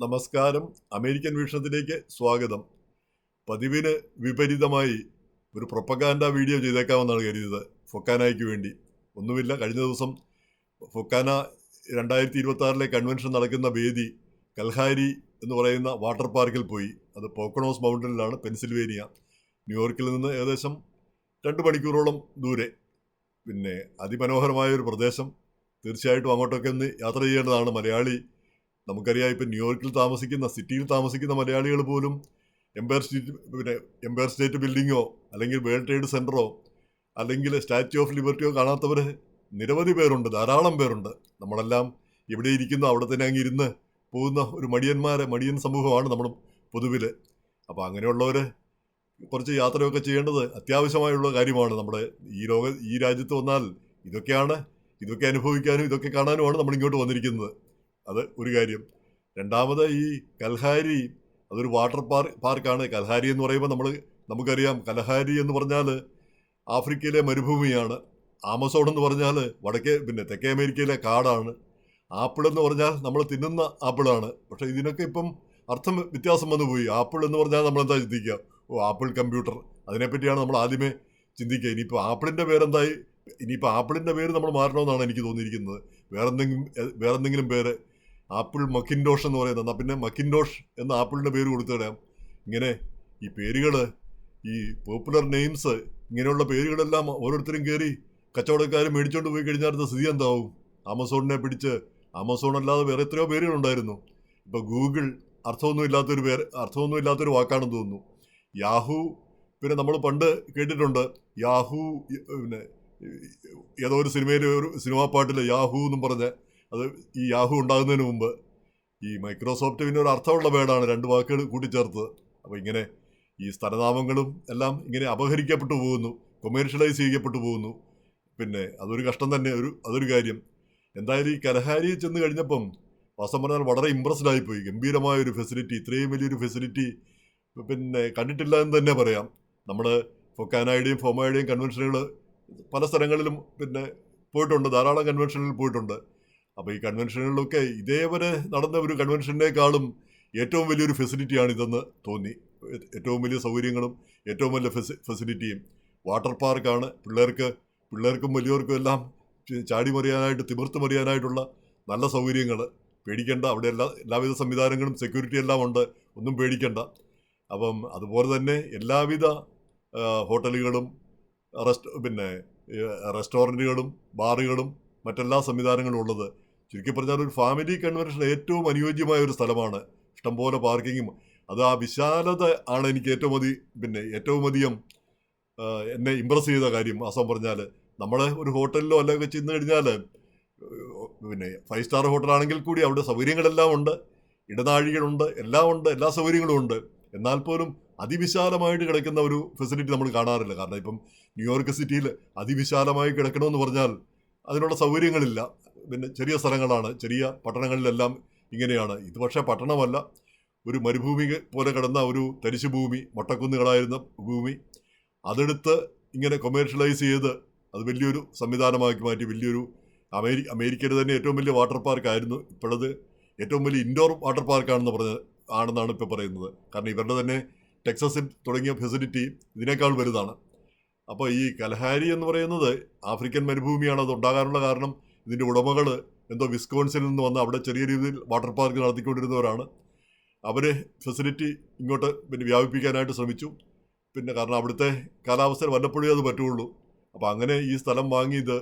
നമസ്കാരം. അമേരിക്കൻ വീക്ഷണത്തിലേക്ക് സ്വാഗതം. പതിവിന് വിപരീതമായി ഒരു പ്രൊപ്പഗാൻഡ വീഡിയോ ചെയ്തേക്കാമെന്നാണ് കരുതിയത് ഫൊക്കാനയ്ക്ക് വേണ്ടി. ഒന്നുമില്ല, കഴിഞ്ഞ ദിവസം ഫൊക്കാന 2026 കൺവെൻഷൻ നടക്കുന്ന വേദി കൽഹാരി എന്ന് പറയുന്ന വാട്ടർ പാർക്കിൽ പോയി. അത് പോക്കണോസ് മൗണ്ടനിലാണ്, പെൻസിൽവേനിയ. ന്യൂയോർക്കിൽ നിന്ന് ഏകദേശം 2 മണിക്കൂറോളം ദൂരെ. പിന്നെ അതിമനോഹരമായൊരു പ്രദേശം. തീർച്ചയായിട്ടും അങ്ങോട്ടൊക്കെ ഒന്ന് യാത്ര ചെയ്യേണ്ടതാണ്. മലയാളി, നമുക്കറിയാം, ഇപ്പം ന്യൂയോർക്കിൽ സിറ്റിയിൽ താമസിക്കുന്ന മലയാളികൾ പോലും എംപയർ സ്റ്റേറ്റ് ബിൽഡിങ്ങോ അല്ലെങ്കിൽ വേൾഡ് ട്രേഡ് സെൻറ്ററോ അല്ലെങ്കിൽ സ്റ്റാച്യു ഓഫ് ലിബർട്ടിയോ കാണാത്തവർ നിരവധി പേരുണ്ട്, ധാരാളം പേരുണ്ട്. നമ്മളെല്ലാം ഇവിടെ ഇരിക്കുന്നു, അവിടെ തന്നെ അങ്ങ് ഇരുന്ന് പോകുന്ന ഒരു മടിയൻ സമൂഹമാണ് നമ്മൾ പൊതുവിൽ. അപ്പോൾ അങ്ങനെയുള്ളവർ കുറച്ച് യാത്രയൊക്കെ ചെയ്യേണ്ടത് അത്യാവശ്യമായുള്ള കാര്യമാണ്. നമ്മുടെ ഈ രാജ്യത്ത് വന്നാൽ ഇതൊക്കെ അനുഭവിക്കാനും ഇതൊക്കെ കാണാനുമാണ് നമ്മൾ ഇങ്ങോട്ട് വന്നിരിക്കുന്നത്. അത് ഒരു കാര്യം. രണ്ടാമത്, ഈ കൽഹാരി അതൊരു വാട്ടർ പാർക്കാണ്. കൽഹാരി എന്ന് പറയുമ്പോൾ നമുക്കറിയാം, കൽഹാരി എന്ന് പറഞ്ഞാൽ ആഫ്രിക്കയിലെ മരുഭൂമിയാണ്. ആമസോൺ എന്ന് പറഞ്ഞാൽ തെക്കേ അമേരിക്കയിലെ കാടാണ്. ആപ്പിൾ എന്ന് പറഞ്ഞാൽ നമ്മൾ തിന്നുന്ന ആപ്പിളാണ്. പക്ഷേ ഇതിനൊക്കെ ഇപ്പം അർത്ഥം വ്യത്യാസം വന്നു പോയി. ആപ്പിൾ എന്ന് പറഞ്ഞാൽ നമ്മളെന്താ ചിന്തിക്കുക? ആപ്പിൾ കമ്പ്യൂട്ടർ, അതിനെപ്പറ്റിയാണ് നമ്മൾ ആദ്യമേ ചിന്തിക്കുക. ഇനിയിപ്പോൾ ആപ്പിളിൻ്റെ പേര് നമ്മൾ മാറണമെന്നാണ് എനിക്ക് തോന്നിയിരിക്കുന്നത്. വേറെന്തെങ്കിലും പേര്, ആപ്പിൾ മക്കിൻഡോഷ് എന്ന് പറയുന്നത്, എന്നാൽ പിന്നെ മക്കിൻഡോഷ് എന്ന ആപ്പിളിൻ്റെ പേര് കൊടുത്തിടാം. ഇങ്ങനെ ഈ പേരുകൾ, ഈ പോപ്പുലർ നെയിംസ്, ഇങ്ങനെയുള്ള പേരുകളെല്ലാം ഓരോരുത്തരും കയറി കച്ചവടക്കാർ മേടിച്ചുകൊണ്ട് പോയി കഴിഞ്ഞാൽ സ്ഥിതി എന്താവും? ആമസോണിനെ പിടിച്ച്, ആമസോൺ അല്ലാതെ വേറെ എത്രയോ പേരുകളുണ്ടായിരുന്നു. ഇപ്പോൾ ഗൂഗിൾ അർത്ഥമൊന്നുമില്ലാത്തൊരു വാക്കാണെന്ന് തോന്നുന്നു. യാഹൂ, പിന്നെ നമ്മൾ പണ്ട് കേട്ടിട്ടുണ്ട് യാഹൂ, പിന്നെ ഏതോ ഒരു സിനിമാ പാട്ടിൽ യാഹൂ എന്നും പറഞ്ഞ്, അത് ഈ യാഹൂ ഉണ്ടാകുന്നതിന് മുമ്പ്. ഈ മൈക്രോസോഫ്റ്റ് പിന്നെ ഒരു അർത്ഥമുള്ള വേർഡാണ്, 2 വാക്കുകൾ കൂട്ടിച്ചേർത്ത്. അപ്പോൾ ഇങ്ങനെ ഈ സ്ഥലനാമങ്ങളും എല്ലാം ഇങ്ങനെ അപഹരിക്കപ്പെട്ടു പോകുന്നു, കൊമേഴ്ഷ്യലൈസ് ചെയ്യപ്പെട്ടു പോകുന്നു. പിന്നെ അതൊരു കഷ്ടം തന്നെ, അതൊരു കാര്യം. എന്തായാലും ഈ കലഹാരി ചെന്ന് കഴിഞ്ഞപ്പം വാസ്തവം പറഞ്ഞാൽ വളരെ ഇമ്പ്രസ്ഡ് ആയിപ്പോയി. ഗംഭീരമായൊരു ഫെസിലിറ്റി, ഇത്രയും വലിയൊരു ഫെസിലിറ്റി പിന്നെ കണ്ടിട്ടില്ല എന്ന് തന്നെ പറയാം. നമ്മൾ ഫൊക്കാനയുടെയും ഫോമയുടെയും കൺവെൻഷനുകൾ പല സ്ഥലങ്ങളിലും പിന്നെ പോയിട്ടുണ്ട്, ധാരാളം കൺവെൻഷനുകളിൽ പോയിട്ടുണ്ട്. അപ്പോൾ ഈ കൺവെൻഷനുകളിലൊക്കെ ഇതേവരെ നടന്ന ഒരു കൺവെൻഷനേക്കാളും ഏറ്റവും വലിയൊരു ഫെസിലിറ്റിയാണ് ഇതെന്ന് തോന്നി. ഏറ്റവും വലിയ സൗകര്യങ്ങളും ഏറ്റവും വലിയ ഫെസിലിറ്റിയും വാട്ടർ പാർക്കാണ്. പിള്ളേർക്കും വലിയവർക്കും എല്ലാം ചാടി മറിയാനായിട്ട്, തിമിർത്ത് മറിയാനായിട്ടുള്ള നല്ല സൗകര്യങ്ങൾ. പേടിക്കേണ്ട, അവിടെ എല്ലാവിധ സംവിധാനങ്ങളും, സെക്യൂരിറ്റി എല്ലാം ഉണ്ട്, ഒന്നും പേടിക്കേണ്ട. അപ്പം അതുപോലെ തന്നെ എല്ലാവിധ ഹോട്ടലുകളും റെസ്റ്റോറൻറ്റുകളും ബാറുകളും മറ്റെല്ലാ സംവിധാനങ്ങളും ഉള്ളത്. ചുരുക്കി പറഞ്ഞാൽ ഒരു ഫാമിലി കൺവെൻഷൻ ഏറ്റവും അനുയോജ്യമായ ഒരു സ്ഥലമാണ്. ഇഷ്ടംപോലെ പാർക്കിങ്ങും. അത് ആ വിശാലത ആണ് എനിക്ക് ഏറ്റവും അധികം എന്നെ ഇമ്പ്രസ് ചെയ്ത കാര്യം. ആസം പറഞ്ഞാൽ നമ്മൾ ഒരു ഹോട്ടലിലോ അല്ലെങ്കിൽ ചെന്ന് കഴിഞ്ഞാൽ 5 സ്റ്റാർ ഹോട്ടലാണെങ്കിൽ കൂടി അവിടെ സൗകര്യങ്ങളെല്ലാം ഉണ്ട്, ഇടനാഴികളുണ്ട്, എല്ലാം ഉണ്ട്, എല്ലാ സൗകര്യങ്ങളും ഉണ്ട്. എന്നാൽ പോലും അതിവിശാലമായിട്ട് കിടക്കുന്ന ഒരു ഫെസിലിറ്റി നമ്മൾ കാണാറില്ല. കാരണം ഇപ്പം ന്യൂയോർക്ക് സിറ്റിയിൽ അതിവിശാലമായി കിടക്കണമെന്ന് പറഞ്ഞാൽ അതിനുള്ള സൗകര്യങ്ങളില്ല. പിന്നെ ചെറിയ സ്ഥലങ്ങളാണ്, ചെറിയ പട്ടണങ്ങളിലെല്ലാം ഇങ്ങനെയാണ്. ഇത് പക്ഷേ പട്ടണമല്ല, ഒരു മരുഭൂമി പോലെ കിടന്ന ഒരു തരിശു ഭൂമി, മൊട്ടക്കുന്നുകളായിരുന്ന ഭൂമി, അതെടുത്ത് ഇങ്ങനെ കൊമേഴ്ഷ്യലൈസ് ചെയ്ത് അത് വലിയൊരു സംവിധാനമാക്കി മാറ്റി. വലിയൊരു അമേരിക്കയുടെ തന്നെ ഏറ്റവും വലിയ വാട്ടർ പാർക്കായിരുന്നു. ഇപ്പോഴത് ഏറ്റവും വലിയ ഇൻഡോർ വാട്ടർ പാർക്കാണെന്നാണ് ഇപ്പോൾ പറയുന്നത്. കാരണം ഇവരുടെ തന്നെ ടെക്സസിൽ തുടങ്ങിയ ഫെസിലിറ്റി ഇതിനേക്കാൾ വലുതാണ്. അപ്പോൾ ഈ കൽഹാരി എന്ന് പറയുന്നത് ആഫ്രിക്കൻ മരുഭൂമിയാണ്. അത് ഉണ്ടാകാനുള്ള കാരണം ഇതിൻ്റെ ഉടമകൾ എന്തോ വിസ്കോൺസിൽ നിന്ന് വന്ന് അവിടെ ചെറിയ രീതിയിൽ വാട്ടർ പാർക്ക് നടത്തിക്കൊണ്ടിരുന്നവരാണ്. അവർ ഫെസിലിറ്റി ഇങ്ങോട്ട് വ്യാപിപ്പിക്കാനായിട്ട് ശ്രമിച്ചു. കാരണം അവിടുത്തെ കാലാവസ്ഥയിൽ വല്ലപ്പോഴേ അത് പറ്റുള്ളൂ. അപ്പോൾ അങ്ങനെ ഈ സ്ഥലം വാങ്ങിയത്.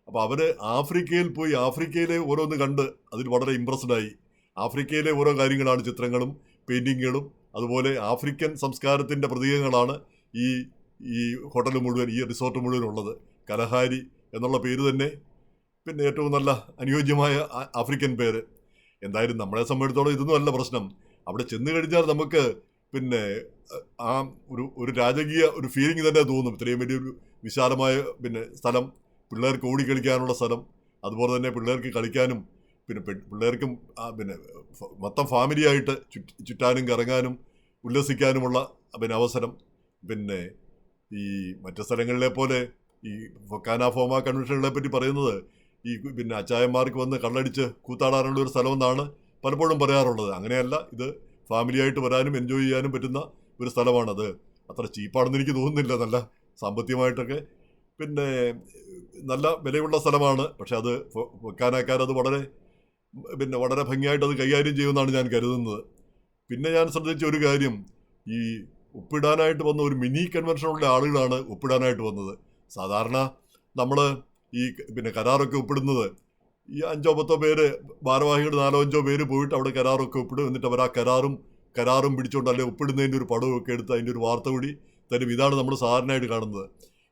അപ്പോൾ അവർ ആഫ്രിക്കയിൽ പോയി ആഫ്രിക്കയിലെ ഓരോന്ന് കണ്ട് അതിൽ വളരെ ഇമ്പ്രസ്ഡായി. ആഫ്രിക്കയിലെ ഓരോ കാര്യങ്ങളാണ്, ചിത്രങ്ങളും പെയിൻറ്റിങ്ങുകളും. അതുപോലെ ആഫ്രിക്കൻ സംസ്കാരത്തിൻ്റെ പ്രതീകങ്ങളാണ് ഈ ഹോട്ടൽ മുഴുവൻ, ഈ റിസോർട്ട് മുഴുവൻ ഉള്ളത്. കലഹാരി എന്നുള്ള പേര് തന്നെ ഏറ്റവും നല്ല അനുയോജ്യമായ ആഫ്രിക്കൻ പേര്. എന്തായാലും നമ്മളെ സംബന്ധിച്ചിടത്തോളം ഇതൊന്നും അല്ല പ്രശ്നം. അവിടെ ചെന്ന് കഴിഞ്ഞാൽ നമുക്ക് ആ ഒരു രാജകീയ ഒരു ഫീലിംഗ് തന്നെ തോന്നും. ഇത്രയും വലിയൊരു വിശാലമായ സ്ഥലം, പിള്ളേർക്ക് ഓടിക്കളിക്കാനുള്ള സ്ഥലം, അതുപോലെ തന്നെ പിള്ളേർക്ക് കളിക്കാനും പിള്ളേർക്കും മൊത്തം ഫാമിലിയായിട്ട് ചുറ്റാനും കറങ്ങാനും ഉല്ലസിക്കാനുമുള്ള അവസരം. ഈ മറ്റു സ്ഥലങ്ങളിലെ പോലെ ഈ ഫൊക്കാന ഫോമ കൺവെൻഷനുകളെ പറ്റി പറയുന്നത് ഈ അച്ചായന്മാർക്ക് വന്ന് കള്ളടിച്ച് കൂത്താടാനുള്ള ഒരു സ്ഥലമെന്നാണ് പലപ്പോഴും പറയാറുള്ളത്. അങ്ങനെയല്ല, ഇത് ഫാമിലിയായിട്ട് വരാനും എൻജോയ് ചെയ്യാനും പറ്റുന്ന ഒരു സ്ഥലമാണത്. അത്ര ചീപ്പാണെന്ന് എനിക്ക് തോന്നുന്നില്ല. നല്ല സാമ്പത്തികമായിട്ടൊക്കെ പിന്നെ നല്ല വിലയുള്ള സ്ഥലമാണ്. പക്ഷെ അത് വെക്കാനാക്കാരത് വളരെ ഭംഗിയായിട്ട് അത് കൈകാര്യം ചെയ്യുമെന്നാണ് ഞാൻ കരുതുന്നത്. പിന്നെ ഞാൻ ശ്രദ്ധിച്ച ഒരു കാര്യം, ഈ ഒപ്പിടാനായിട്ട് വന്ന ഒരു മിനി കൺവെൻഷനുള്ള ആളുകളാണ് ഒപ്പിടാനായിട്ട് വന്നത്. സാധാരണ നമ്മൾ ഈ കരാറൊക്കെ ഒപ്പിടുന്നത് ഈ 5-10 പേര് ഭാരവാഹികൾ 4-5 പേര് പോയിട്ട് അവിടെ കരാറൊക്കെ ഒപ്പിടും. എന്നിട്ട് അവർ ആ കരാറും പിടിച്ചുകൊണ്ട് അല്ലെ ഒപ്പിടുന്നതിൻ്റെ ഒരു പടമൊക്കെ എടുത്ത് അതിൻ്റെ ഒരു വാർത്ത കൂടി തരും. ഇതാണ് നമ്മൾ സാധാരണയായിട്ട് കാണുന്നത്.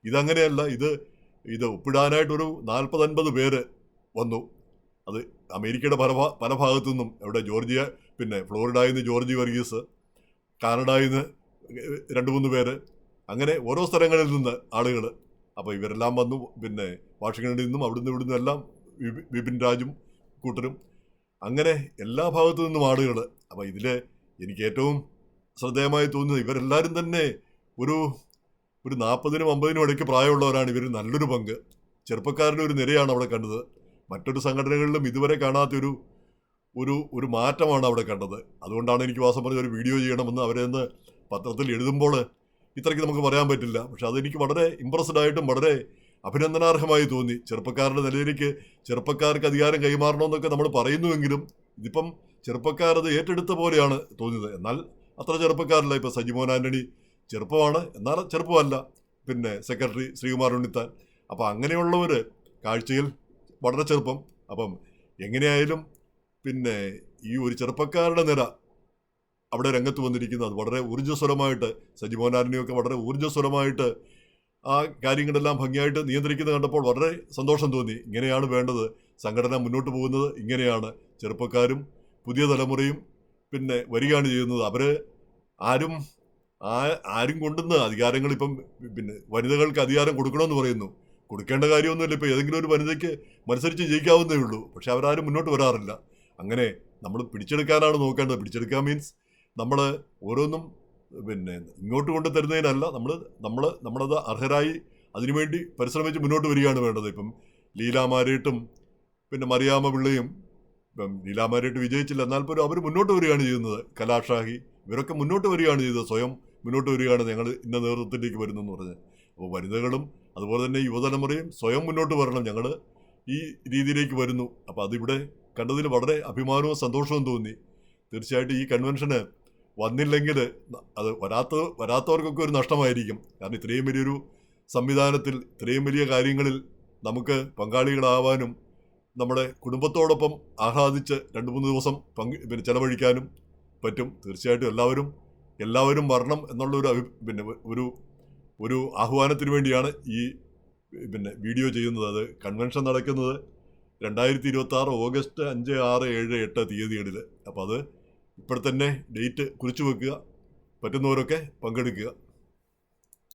ഇതങ്ങനെയല്ല. ഇത് ഒപ്പിടാനായിട്ടൊരു 40-50 പേര് വന്നു. അത് അമേരിക്കയുടെ പല ഭാഗത്തു നിന്നും, അവിടെ ജോർജിയ, ഫ്ലോറിഡയിൽ നിന്ന് ജോർജ് വർഗീസ്, കാനഡയിൽ നിന്ന് 2-3 പേര്, അങ്ങനെ ഓരോ സ്ഥലങ്ങളിൽ നിന്ന് ആളുകൾ. അപ്പോൾ ഇവരെല്ലാം വന്നു. വാഷിങ്ടണിൽ നിന്നും അവിടുന്ന് ഇവിടുന്ന് എല്ലാം വിപിൻ രാജും കൂട്ടരും, അങ്ങനെ എല്ലാ ഭാഗത്തു നിന്നും ആളുകൾ. അപ്പോൾ ഇതിൽ എനിക്ക് ഏറ്റവും ശ്രദ്ധേയമായി തോന്നുന്നത്, ഇവരെല്ലാവരും തന്നെ ഒരു 40-50 ഇടയ്ക്ക് പ്രായമുള്ളവരാണ്. ഇവർ നല്ലൊരു പങ്ക് ചെറുപ്പക്കാരുടെ ഒരു നിരയാണ് അവിടെ കണ്ടത്. മറ്റൊരു സംഘടനകളിലും ഇതുവരെ കാണാത്തൊരു ഒരു മാറ്റമാണ് അവിടെ കണ്ടത്. അതുകൊണ്ടാണ് എനിക്ക് വാസം പറഞ്ഞ ഒരു വീഡിയോ ചെയ്യണമെന്ന് അവരെന്ന് പത്രത്തിൽ എഴുതുമ്പോൾ ഇത്രയ്ക്ക് നമുക്ക് പറയാൻ പറ്റില്ല. പക്ഷെ അതെനിക്ക് വളരെ ഇമ്പ്രസ്ഡ് ആയിട്ടും വളരെ അഭിനന്ദനാർഹമായി തോന്നി. ചെറുപ്പക്കാരുടെ നിലയിലേക്ക് ചെറുപ്പക്കാർക്ക് അധികാരം കൈമാറണമെന്നൊക്കെ നമ്മൾ പറയുന്നുവെങ്കിലും ഇതിപ്പം ചെറുപ്പക്കാരത് ഏറ്റെടുത്ത പോലെയാണ് തോന്നിയത്. എന്നാൽ അത്ര ചെറുപ്പക്കാരല്ല. ഇപ്പം സജിമോൻ ആൻ്റണി ചെറുപ്പമാണ്, എന്നാൽ ചെറുപ്പമല്ല. സെക്രട്ടറി ശ്രീകുമാർ ഉണ്ണിത്താൻ. അപ്പം അങ്ങനെയുള്ളവർ കാഴ്ചയിൽ വളരെ ചെറുപ്പം. അപ്പം എങ്ങനെയായാലും ഈ ഒരു ചെറുപ്പക്കാരുടെ നിര അവിടെ രംഗത്ത് വന്നിരിക്കുന്നത് വളരെ ഊർജ്ജസ്വലമായിട്ട്, സജിമോൻ ആൻ്റണിയൊക്കെ വളരെ ഊർജ്ജസ്വലമായിട്ട് ആ കാര്യങ്ങളെല്ലാം ഭംഗിയായിട്ട് നിയന്ത്രിക്കുന്നത് കണ്ടപ്പോൾ വളരെ സന്തോഷം തോന്നി. ഇങ്ങനെയാണ് വേണ്ടത്. സംഘടന മുന്നോട്ട് പോകുന്നത് ഇങ്ങനെയാണ്. ചെറുപ്പക്കാരും പുതിയ തലമുറയും വരികയാണ് ചെയ്യുന്നത്. അവർ ആരും കൊണ്ടുവന്ന് അധികാരങ്ങൾ ഇപ്പം വനിതകൾക്ക് അധികാരം കൊടുക്കണമെന്ന് പറയുന്നു. കൊടുക്കേണ്ട കാര്യമൊന്നുമില്ല. ഇപ്പോൾ ഏതെങ്കിലും ഒരു വനിതയ്ക്ക് മത്സരിച്ച് ജയിക്കാവുന്നേ ഉള്ളൂ. പക്ഷെ അവരാരും മുന്നോട്ട് വരാറില്ല. അങ്ങനെ നമ്മൾ പിടിച്ചെടുക്കാനാണ് നോക്കേണ്ടത്. പിടിച്ചെടുക്കാൻ മീൻസ് നമ്മൾ ഓരോന്നും ഇങ്ങോട്ട് കൊണ്ട് തരുന്നതിനല്ല, നമ്മളത് അർഹരായി അതിനുവേണ്ടി പരിശ്രമിച്ച് മുന്നോട്ട് വരികയാണ് വേണ്ടത്. ഇപ്പം ലീലാമാരേട്ടും മറിയാമ്മ പിള്ളയും, ലീലാമാരേട്ട് വിജയിച്ചില്ല, എന്നാൽ പോലും അവർ മുന്നോട്ട് വരികയാണ് ചെയ്യുന്നത്. കലാഷാഹി, ഇവരൊക്കെ മുന്നോട്ട് വരികയാണ് ചെയ്തത്. സ്വയം മുന്നോട്ട് വരികയാണ്, ഞങ്ങൾ ഇന്ന നേതൃത്വത്തിലേക്ക് വരുന്നു എന്ന് പറഞ്ഞ്. അപ്പോൾ വനിതകളും അതുപോലെ തന്നെ യുവതലമുറയും സ്വയം മുന്നോട്ട് വരണം, ഞങ്ങൾ ഈ രീതിയിലേക്ക് വരുന്നു. അപ്പോൾ അതിവിടെ കണ്ടതിൽ വളരെ അഭിമാനവും സന്തോഷവും തോന്നി. തീർച്ചയായിട്ടും ഈ കൺവെൻഷന് വന്നില്ലെങ്കിൽ അത് വരാത്തവർക്കൊക്കെ ഒരു നഷ്ടമായിരിക്കും. കാരണം ഇത്രയും വലിയൊരു സംവിധാനത്തിൽ, ഇത്രയും വലിയ കാര്യങ്ങളിൽ നമുക്ക് പങ്കാളികളാവാനും നമ്മുടെ കുടുംബത്തോടൊപ്പം ആഹ്ലാദിച്ച് 2-3 ദിവസം ചെലവഴിക്കാനും പറ്റും. തീർച്ചയായിട്ടും എല്ലാവരും വരണം എന്നുള്ള ഒരു ആഹ്വാനത്തിന് വേണ്ടിയാണ് ഈ വീഡിയോ ചെയ്യുന്നത്. അത് കൺവെൻഷൻ നടക്കുന്നത് 2026 ഓഗസ്റ്റ് 5, 6, 7, 8 തീയതികളിൽ. അപ്പോൾ അത് ഇപ്പോൾ തന്നെ ഡേറ്റ് കുറിച്ച് വെക്കുക. പറ്റുന്നവരൊക്കെ പങ്കെടുക്കുക.